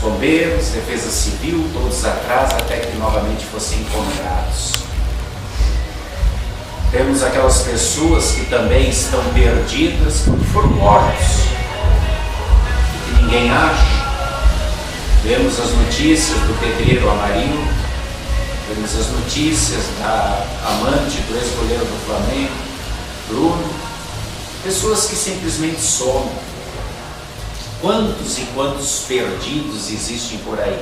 bombeiros, defesa civil, todos atrás até que novamente fossem encontrados. Temos aquelas pessoas que também estão perdidas porque foram mortos, que ninguém acha. Vemos as notícias do pedreiro Amarildo, vemos as notícias da amante do ex-goleiro do Flamengo, Bruno, pessoas que simplesmente somem. Quantos e quantos perdidos existem por aí?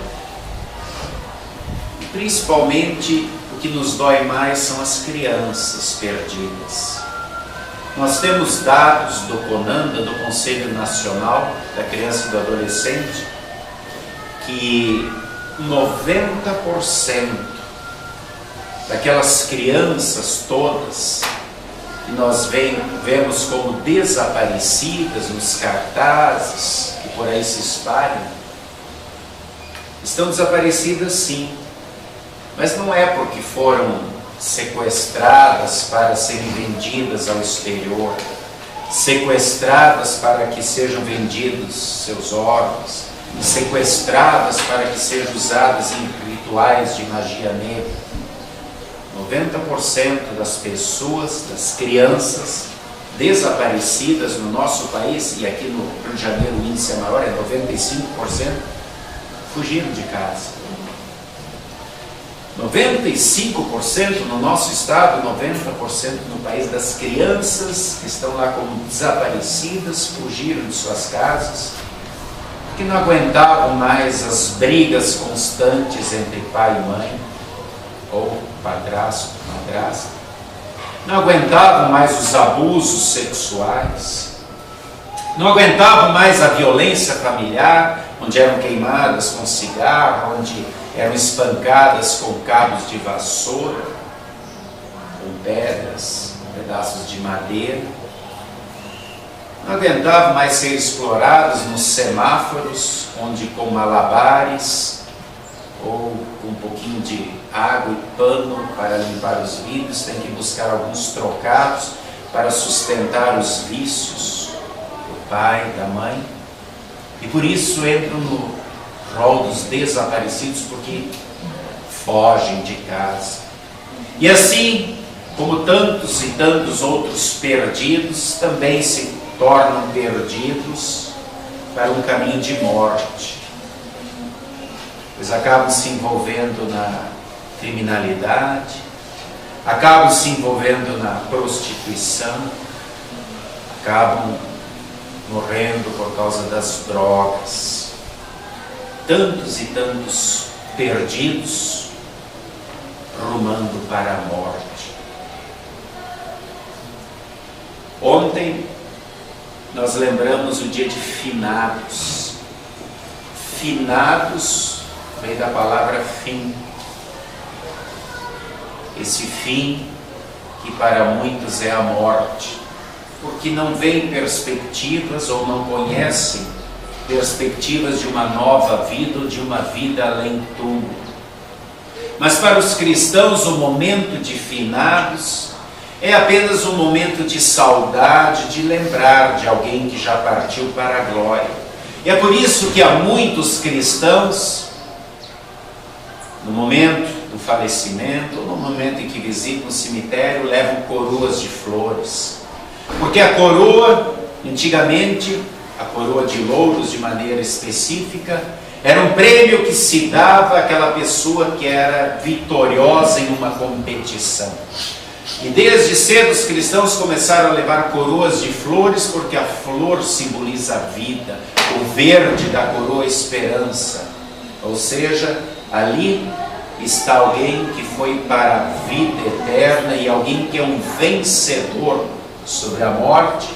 E principalmente o que nos dói mais são as crianças perdidas. Nós temos dados do CONANDA, do Conselho Nacional da Criança e do Adolescente, que 90% daquelas crianças todas que nós vemos como desaparecidas nos cartazes que por aí se espalham, estão desaparecidas sim, mas não é porque foram sequestradas para serem vendidas ao exterior, sequestradas para que sejam vendidos seus órgãos, sequestradas para que sejam usadas em rituais de magia negra. 90% das pessoas, das crianças desaparecidas no nosso país, e aqui no Rio de Janeiro o índice é maior, é 95%, fugiram de casa. 95% no nosso estado, 90% no país das crianças que estão lá como desaparecidas, fugiram de suas casas, porque não aguentavam mais as brigas constantes entre pai e mãe, ou padrasto, madrasta, não aguentavam mais os abusos sexuais, não aguentavam mais a violência familiar, onde eram queimadas com cigarro, onde eram espancadas com cabos de vassoura, com pedras, pedaços de madeira, não aguentavam mais ser exploradas nos semáforos, onde com malabares ou com um pouquinho de água e pano para limpar os vidros, tem que buscar alguns trocados para sustentar os vícios do pai, da mãe, e por isso entram no rol dos desaparecidos, porque fogem de casa. E assim, como tantos e tantos outros perdidos, também se tornam perdidos para um caminho de morte. Eles acabam se envolvendo na criminalidade, acabam se envolvendo na prostituição, acabam morrendo por causa das drogas. Tantos e tantos perdidos rumando para a morte. Ontem nós lembramos o dia de finados. Finados vem da palavra fim. Esse fim que para muitos é a morte, porque não veem perspectivas ou não conhecem perspectivas de uma nova vida ou de uma vida além do túmulo. Mas para os cristãos o momento de finados é apenas um momento de saudade, de lembrar de alguém que já partiu para a glória. E é por isso que há muitos cristãos, no momento do falecimento, ou no momento em que visitam o cemitério, levam coroas de flores. Porque a coroa, antigamente, a coroa de louros de maneira específica, era um prêmio que se dava àquela pessoa que era vitoriosa em uma competição. E desde cedo os cristãos começaram a levar coroas de flores, porque a flor simboliza a vida, o verde da coroa, a esperança. Ou seja, ali está alguém que foi para a vida eterna e alguém que é um vencedor sobre a morte,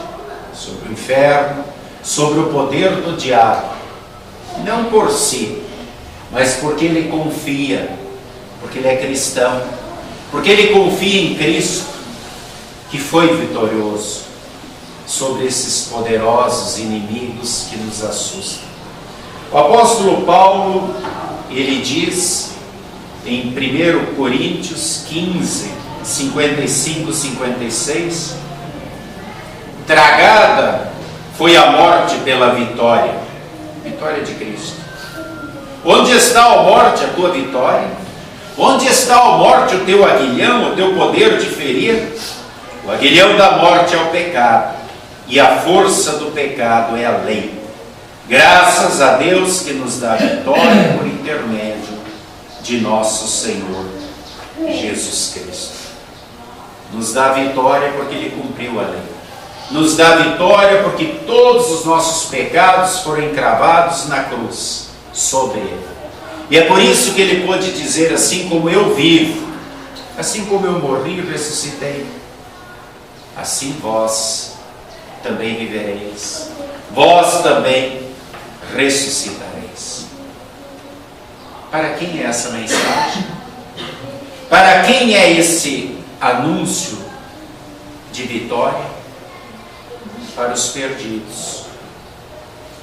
sobre o inferno, sobre o poder do diabo. Não por si, mas porque ele confia, porque ele é cristão, porque ele confia em Cristo, que foi vitorioso sobre esses poderosos inimigos que nos assustam. O apóstolo Paulo, ele diz em 1 Coríntios 15, 55, 56, tragada foi a morte pela vitória, vitória de Cristo. Onde está, ó morte, a tua vitória? Onde está, ó morte, o teu aguilhão, o teu poder de ferir? O aguilhão da morte é o pecado, e a força do pecado é a lei. Graças a Deus que nos dá vitória por intermédio de nosso Senhor Jesus Cristo. Nos dá vitória porque Ele cumpriu a lei. Nos dá vitória porque todos os nossos pecados foram encravados na cruz, sobre Ele. E é por isso que Ele pôde dizer: assim como eu vivo, assim como eu morri e ressuscitei, assim vós também vivereis, vós também ressuscitareis. Para quem é essa mensagem? Para quem é esse anúncio de vitória? Para os perdidos.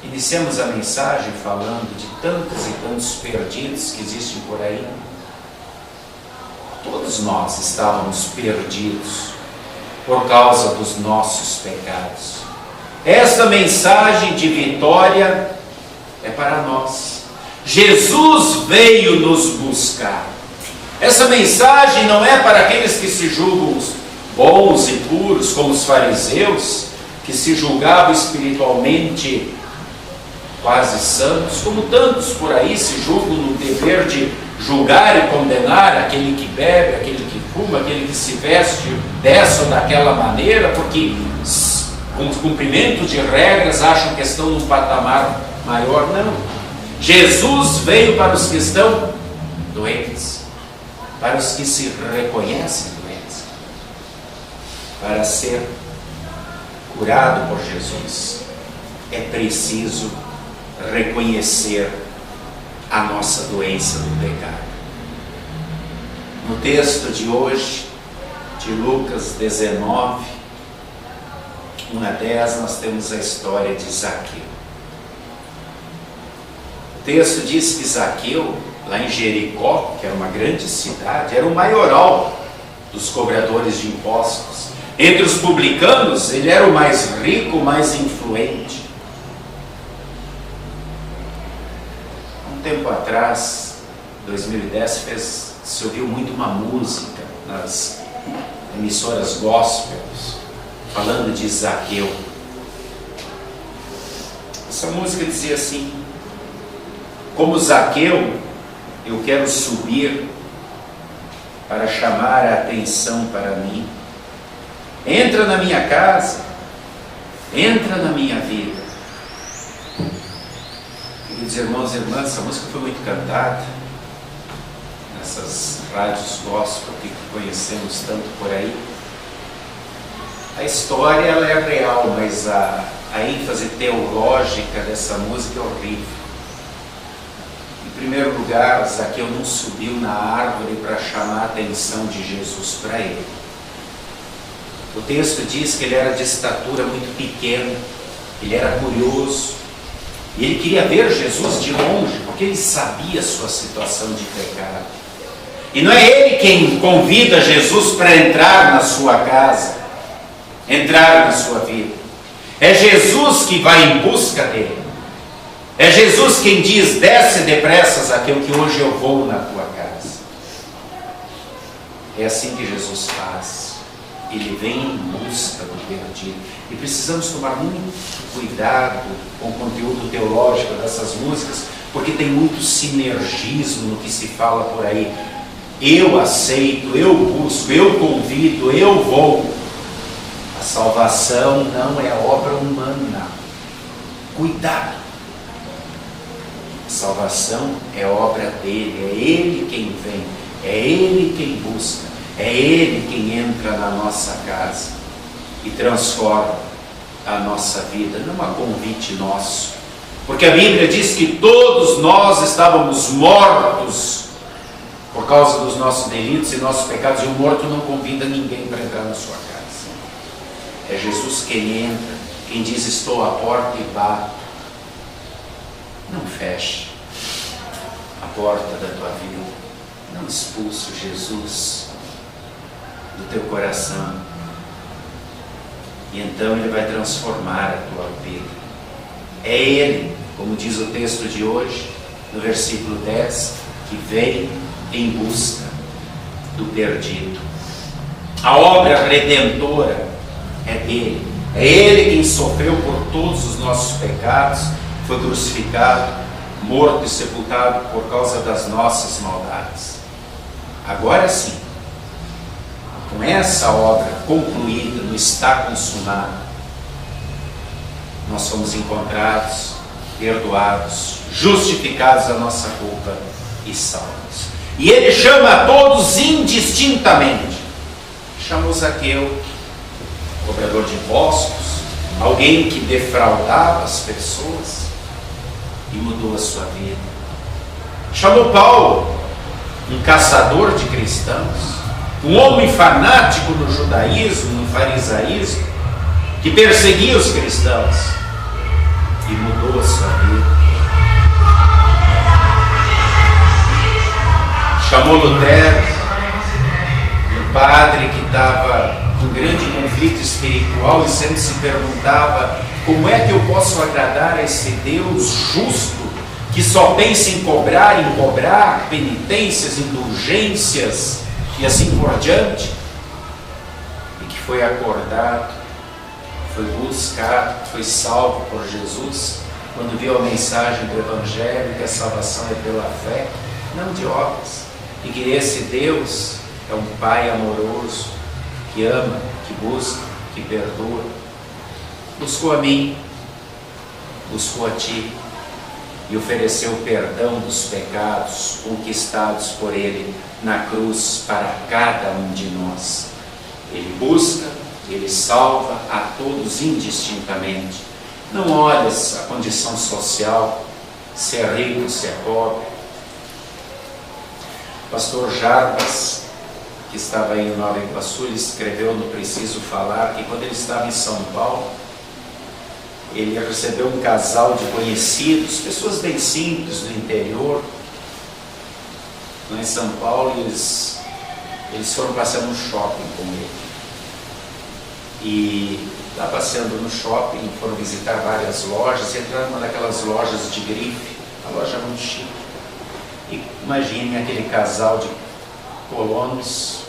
Iniciamos a mensagem falando de tantos e tantos perdidos que existem por aí. Todos nós estávamos perdidos por causa dos nossos pecados. Esta mensagem de vitória é para nós. Jesus veio nos buscar. Essa mensagem não é para aqueles que se julgam bons e puros, como os fariseus, que se julgavam espiritualmente quase santos, como tantos por aí se julgam no dever de julgar e condenar aquele que bebe, aquele que fuma, aquele que se veste dessa ou daquela maneira, porque com o cumprimento de regras acham que estão num patamar maior. Não. Jesus veio para os que estão doentes, para os que se reconhecem doentes, para ser curado por Jesus. É preciso reconhecer a nossa doença do pecado. No texto de hoje, de Lucas 19, 1 a 10, nós temos a história de Zaqueu. O texto diz que Zaqueu, lá em Jericó, que era uma grande cidade, era o maioral dos cobradores de impostos. Entre os publicanos, ele era o mais rico, o mais influente. Há um tempo atrás, 2010, se ouviu muito uma música nas emissoras gospels, falando de Zaqueu. Essa música dizia assim: como Zaqueu, eu quero subir para chamar a atenção para mim. Entra na minha casa, entra na minha vida. Queridos irmãos e irmãs, essa música foi muito cantada nessas rádios gospel que conhecemos tanto por aí. A história ela é real, mas a ênfase teológica dessa música é horrível. Em primeiro lugar, Zaqueu não subiu na árvore para chamar a atenção de Jesus para ele. O texto diz que ele era de estatura muito pequena, ele era curioso, e ele queria ver Jesus de longe, porque ele sabia a sua situação de pecado. E não é ele quem convida Jesus para entrar na sua casa, entrar na sua vida. É Jesus que vai em busca dele. É Jesus quem diz: desce depressa, Zaqueu, que hoje eu vou na tua casa. É assim que Jesus faz. Ele vem em busca do perdido. E precisamos tomar muito cuidado com o conteúdo teológico dessas músicas, porque tem muito sinergismo no que se fala por aí. Eu aceito, eu busco, eu convido, eu vou. A salvação não é obra humana. Cuidado. A salvação é obra dele, é ele quem vem, é ele quem busca. É Ele quem entra na nossa casa e transforma a nossa vida, não há convite nosso. Porque a Bíblia diz que todos nós estávamos mortos por causa dos nossos delitos e nossos pecados, e o morto não convida ninguém para entrar na sua casa. É Jesus quem entra, quem diz: estou à porta e bato. Não feche a porta da tua vida, não expulse Jesus do teu coração, e então Ele vai transformar a tua vida. É Ele, como diz o texto de hoje, no versículo 10, que vem em busca do perdido. A obra redentora é dele. É ele quem sofreu por todos os nossos pecados, foi crucificado, morto e sepultado por causa das nossas maldades. Agora sim, com essa obra concluída, no está consumado, nós fomos encontrados, perdoados, justificados da nossa culpa e salvos. E ele chama a todos indistintamente. Chamou Zaqueu, cobrador de impostos, alguém que defraudava as pessoas, e mudou a sua vida. Chamou Paulo, um caçador de cristãos, um homem fanático no judaísmo, no farisaísmo, que perseguia os cristãos, e mudou a sua vida. Chamou Lutero, um padre que estava com um grande conflito espiritual e sempre se perguntava: como é que eu posso agradar a esse Deus justo que só pensa em cobrar penitências, indulgências e assim por diante? E que foi acordado, foi buscado, foi salvo por Jesus quando viu a mensagem do Evangelho, que a salvação é pela fé, não de obras, e que esse Deus é um Pai amoroso, que ama, que busca, que perdoa. Buscou a mim, buscou a ti, e ofereceu o perdão dos pecados conquistados por Ele na cruz para cada um de nós. Ele busca, Ele salva a todos indistintamente. Não olhas a condição social, se é rico, se é pobre. Pastor Jarbas, que estava aí em Nova Iguaçu, ele escreveu no Preciso Falar que quando ele estava em São Paulo, ele recebeu um casal de conhecidos, pessoas bem simples do interior, lá em São Paulo, eles foram passear no shopping com ele. E lá passeando no shopping, foram visitar várias lojas, e entraram numa daquelas lojas de grife, uma loja muito chique. E imagine aquele casal de colonos,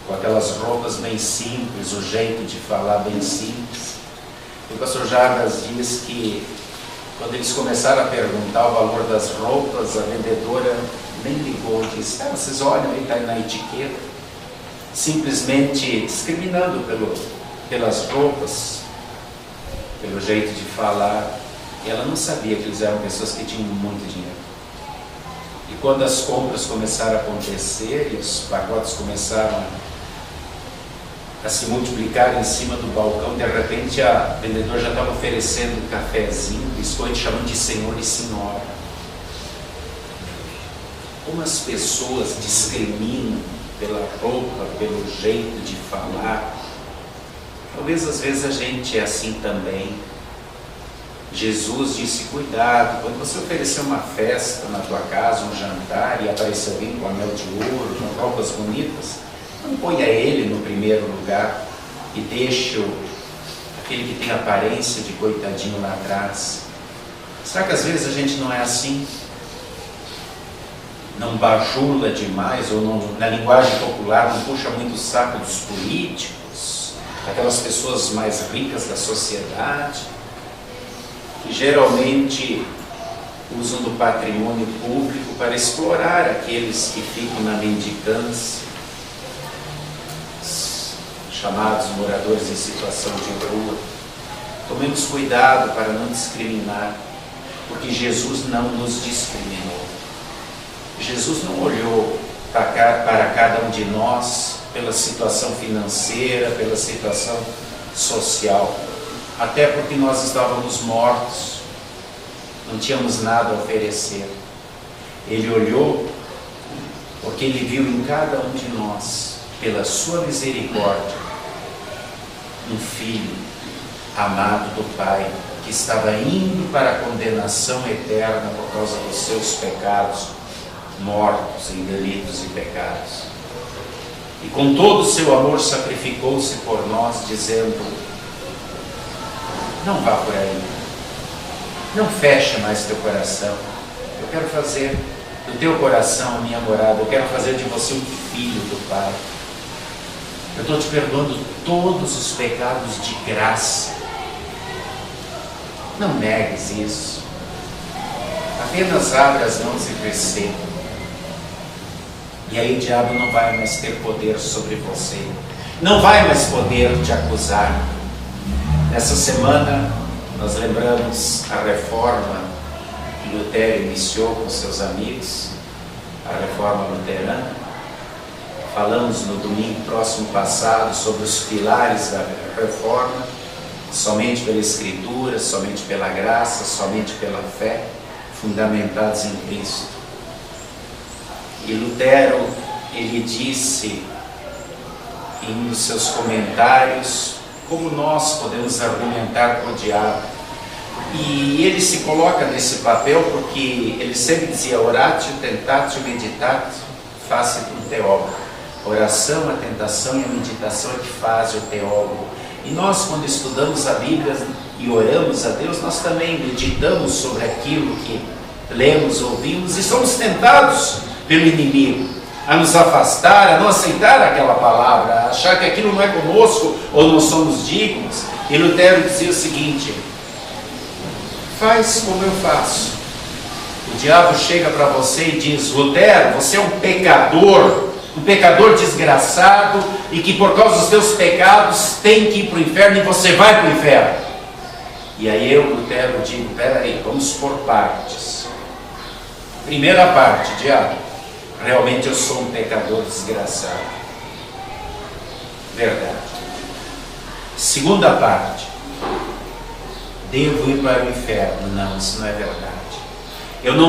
com aquelas roupas bem simples, o jeito de falar bem simples. E o pastor Jarbas diz que quando eles começaram a perguntar o valor das roupas, a vendedora nem ligou, disse: vocês olham, aí está na etiqueta, simplesmente discriminando pelas roupas, pelo jeito de falar. E ela não sabia que eles eram pessoas que tinham muito dinheiro. E quando as compras começaram a acontecer e os pacotes começaram a se multiplicar em cima do balcão, de repente a vendedora já estava oferecendo cafezinho, biscoito, chamando de senhor e senhora. Como as pessoas discriminam pela roupa, pelo jeito de falar. Talvez às vezes a gente é assim também. Jesus disse: cuidado, quando você oferecer uma festa na tua casa, um jantar, e aparecer alguém com anel de ouro, com roupas bonitas, não ponha ele no primeiro lugar e deixe aquele que tem aparência de coitadinho lá atrás. Será que às vezes a gente não é assim? Não bajula demais, ou não, na linguagem popular, não puxa muito o saco dos políticos, aquelas pessoas mais ricas da sociedade, que geralmente usam do patrimônio público para explorar aqueles que ficam na mendicância, chamados moradores em situação de rua. Tomemos cuidado para não discriminar, porque Jesus não nos discriminou. Jesus não olhou para cada um de nós pela situação financeira, pela situação social, até porque nós estávamos mortos, não tínhamos nada a oferecer. Ele olhou porque Ele viu em cada um de nós, pela sua misericórdia, um filho amado do Pai, que estava indo para a condenação eterna por causa dos seus pecados, mortos em delitos e pecados. E com todo o seu amor sacrificou-se por nós, dizendo: não vá por aí, não feche mais teu coração, eu quero fazer do teu coração a minha morada, eu quero fazer de você um filho do Pai. Eu estou te perdoando todos os pecados de graça. Não negues isso. Apenas abre as mãos e receba. E aí o diabo não vai mais ter poder sobre você. Não vai mais poder te acusar. Nessa semana nós lembramos a reforma que Lutero iniciou com seus amigos, a reforma luterana. Falamos no domingo próximo passado sobre os pilares da reforma, somente pela Escritura, somente pela graça, somente pela fé, fundamentados em Cristo. E Lutero, ele disse em um dos seus comentários como nós podemos argumentar com o diabo. E ele se coloca nesse papel porque ele sempre dizia: oratio, tentatio, meditatio, facit um teólogo. A oração, a tentação e a meditação é que faz o teólogo. E nós, quando estudamos a Bíblia e oramos a Deus, nós também meditamos sobre aquilo que lemos, ouvimos e somos tentados pelo inimigo a nos afastar, a não aceitar aquela palavra, a achar que aquilo não é conosco ou não somos dignos. E Lutero dizia o seguinte: faz como eu faço. O diabo chega para você e diz: Lutero, você é um pecador desgraçado e que por causa dos seus pecados tem que ir para o inferno e você vai para o inferno. E aí eu, Lutero, digo: peraí, vamos por partes. Primeira parte: diabo, realmente eu sou um pecador desgraçado. Verdade. Segunda parte: devo ir para o inferno. Não, isso não é verdade. Eu não